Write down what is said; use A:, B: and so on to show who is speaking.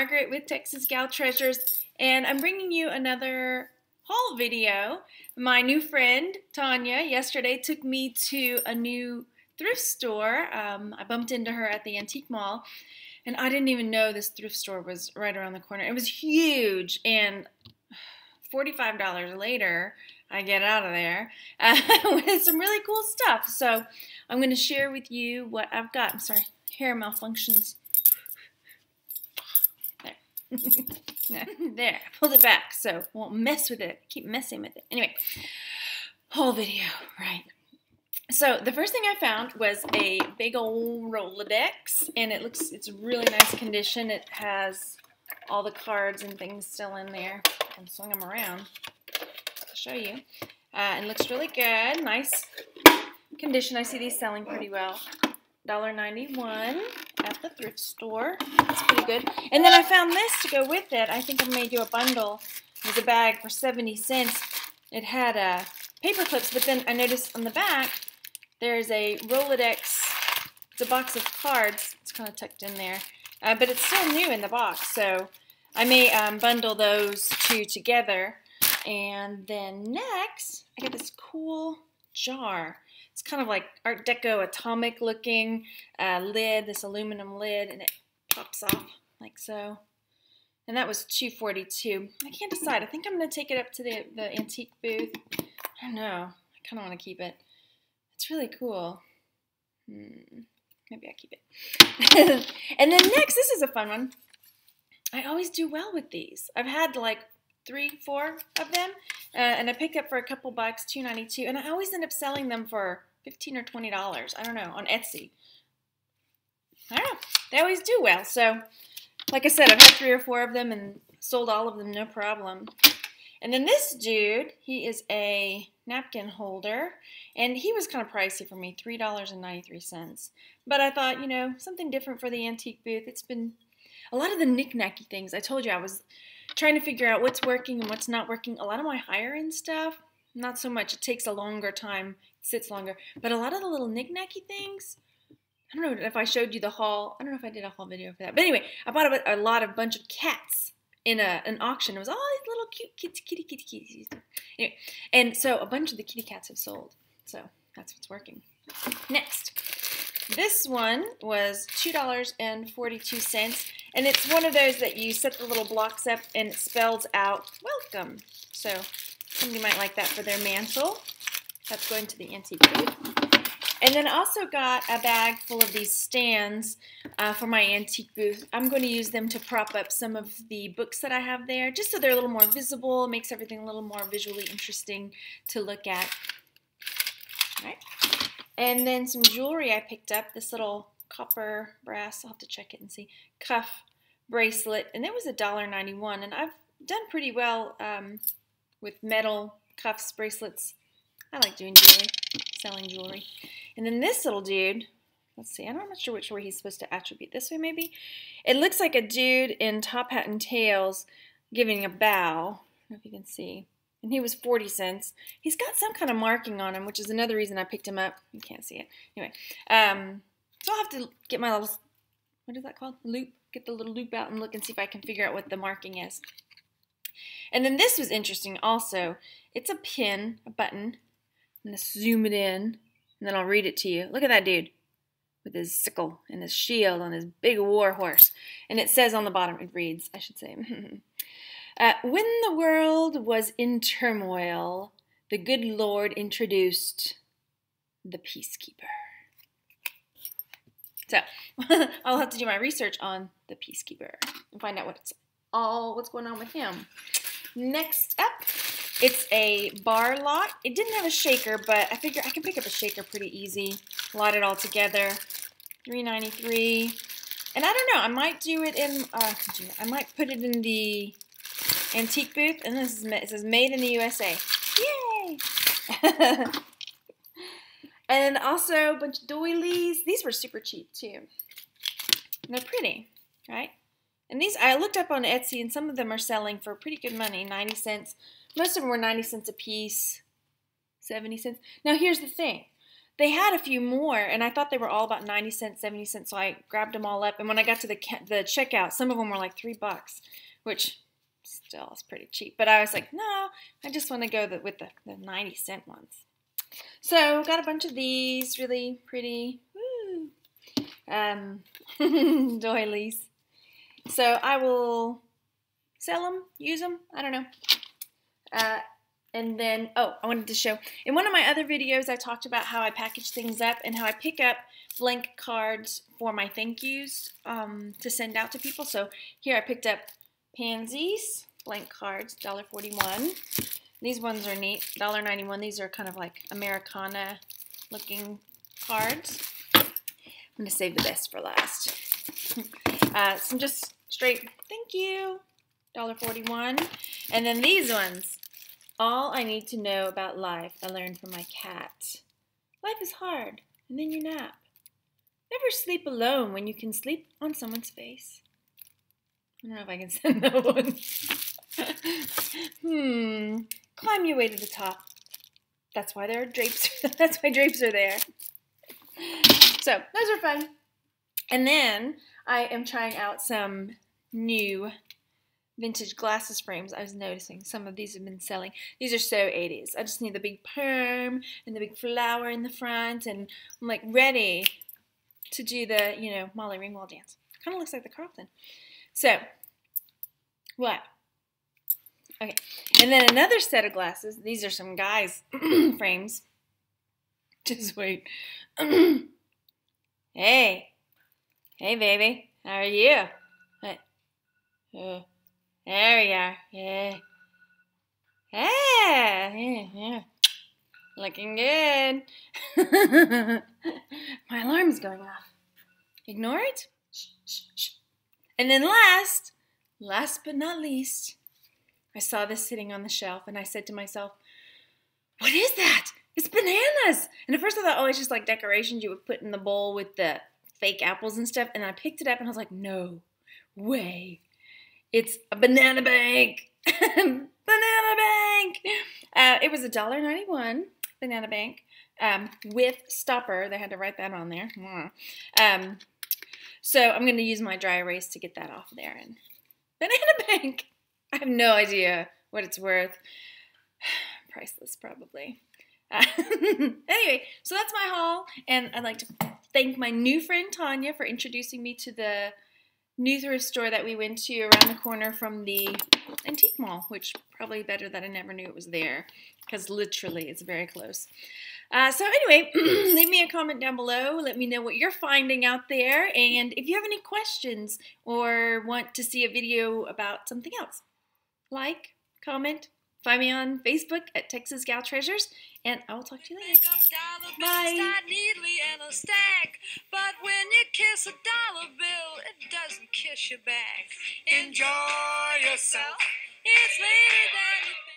A: Margaret with Texas Gal Treasures, and I'm bringing you another haul video. My new friend, Tanya, yesterday took me to a new thrift store. I bumped into her at the antique mall, and I didn't even know this thrift store was right around the corner. It was huge, and $45 later, I get out of there with some really cool stuff. So I'm going to share with you what I've got. I'm sorry, hair malfunctions. There. There, I pulled it back so I won't mess with it. Keep messing with it. Anyway, whole video, right. So the first thing I found was a big old Rolodex, and it's really nice condition. It has all the cards and things still in there. I can swing them around. I'll show you. It looks really good. Nice condition. I see these selling pretty well. $1.91 at the thrift store. That's pretty good. And then I found this to go with it. I think I made you a bundle. It was a bag for 70 cents. It had paper clips, but then I noticed on the back there's a Rolodex. It's a box of cards. It's kind of tucked in there. But it's still new in the box, so I may bundle those two together. And then next, I got this cool jar. It's kind of like Art Deco atomic looking lid, this aluminum lid, and it pops off like so. And that was $2.42. I can't decide. I think I'm going to take it up to the antique booth. I don't know. I kind of want to keep it. It's really cool. Maybe I'll keep it. And then next, this is a fun one. I always do well with these. I've had like 3, 4 of them, and I picked up for a couple bucks, $2.92, and I always end up selling them for $15 or $20. I don't know, on Etsy. I don't know. They always do well. So, like I said, I've had 3 or 4 of them and sold all of them, no problem. And then this dude, he is a napkin holder, and he was kind of pricey for me, $3.93. But I thought, you know, something different for the antique booth. It's been a lot of the knick-knacky things. I told you I was trying to figure out what's working and what's not working. A lot of my higher-end stuff, not so much. It takes a longer time, it sits longer. But a lot of the little knick-knacky things, I don't know if I showed you the haul. I don't know if I did a haul video for that. But anyway, I bought a bunch of cats in an auction. It was all these little cute kitty. Anyway, and so a bunch of the kitty cats have sold. So that's what's working. Next, this one was $2.42, and it's one of those that you set the little blocks up and it spells out welcome. So somebody might like that for their mantle. That's going to the antique booth. And then I also got a bag full of these stands for my antique booth. I'm going to use them to prop up some of the books that I have there, just so they're a little more visible. It makes everything a little more visually interesting to look at. All right. And then some jewelry I picked up, this little copper brass, I'll have to check it and see, cuff bracelet, and it was $1.91. And I've done pretty well with metal cuffs, bracelets. I like doing jewelry, selling jewelry. And then this little dude, let's see, I'm not sure which way he's supposed to attribute. This way maybe? It looks like a dude in top hat and tails giving a bow. I don't know if you can see. And he was 40 cents. He's got some kind of marking on him, which is another reason I picked him up. You can't see it. Anyway, so I'll have to get my little, what is that called? Loop. Get the little loop out and look and see if I can figure out what the marking is. And then this was interesting also. It's a pin, a button. I'm going to zoom it in, and then I'll read it to you. Look at that dude with his sickle and his shield on his big war horse. And it says on the bottom, it reads, I should say, when the world was in turmoil, the good Lord introduced the peacekeeper. So, I'll have to do my research on the peacekeeper and find out what's going on with him. Next up, it's a bar lot. It didn't have a shaker, but I figure I can pick up a shaker pretty easy. Lot it all together. $3.93. And I don't know, I might do it in, I might put it in the antique booth, and it says made in the USA. Yay! And also a bunch of doilies. These were super cheap too. And they're pretty, right? And these, I looked up on Etsy, and some of them are selling for pretty good money, 90 cents. Most of them were 90 cents a piece, 70 cents. Now here's the thing. they had a few more, and I thought they were all about 90 cents, 70 cents, so I grabbed them all up. And when I got to the checkout, some of them were like $3, which still is pretty cheap. But I was like, no, I just want to go with the 90-cent ones. So got a bunch of these really pretty doilies. So I will sell them, use them, I don't know. And then, oh, I wanted to show, in one of my other videos I talked about how I package things up and how I pick up blank cards for my thank yous to send out to people. So here I picked up pansies, blank cards, $1.41. These ones are neat, $1.91. These are kind of like Americana looking cards. I'm going to save the best for last. Some just straight thank you, $1.41. And then these ones. All I need to know about life I learned from my cat. Life is hard, and then you nap. Never sleep alone when you can sleep on someone's face. I don't know if I can send that one. Climb your way to the top. That's why there are drapes. That's why drapes are there. So, those are fun. And then I am trying out some new vintage glasses frames. I was noticing some of these have been selling. These are so 80s. I just need the big perm and the big flower in the front, and I'm like ready to do the, you know, Molly Ringwald dance. Kind of looks like the Carlton. So, what? Okay, and then another set of glasses. These are some guys' frames. Just wait. Hey, baby, how are you? What? There we are. Yeah. Yeah. Looking good. My alarm's going off. Ignore it. Shh. And then last but not least, I saw this sitting on the shelf, and I said to myself, what is that? It's bananas. And at first I thought, oh, it's just like decorations you would put in the bowl with the fake apples and stuff. And I picked it up, and I was like, no way. It's a banana bank. Banana bank. It was $1.91 banana bank with stopper. They had to write that on there. So I'm going to use my dry erase to get that off there. And banana bank. I have no idea what it's worth. Priceless, probably. Anyway, so that's my haul. And I'd like to thank my new friend Tanya for introducing me to the new thrift store that we went to around the corner from the antique mall, which probably better that I never knew it was there, because literally it's very close. So anyway, leave me a comment down below. Let me know what you're finding out there, and if you have any questions or want to see a video about something else, like, comment, find me on Facebook at Texas Gal Treasures, and I will talk to you later. Bye. But when you kiss a dollar bill, it doesn't kiss you back. Enjoy yourself. It's later than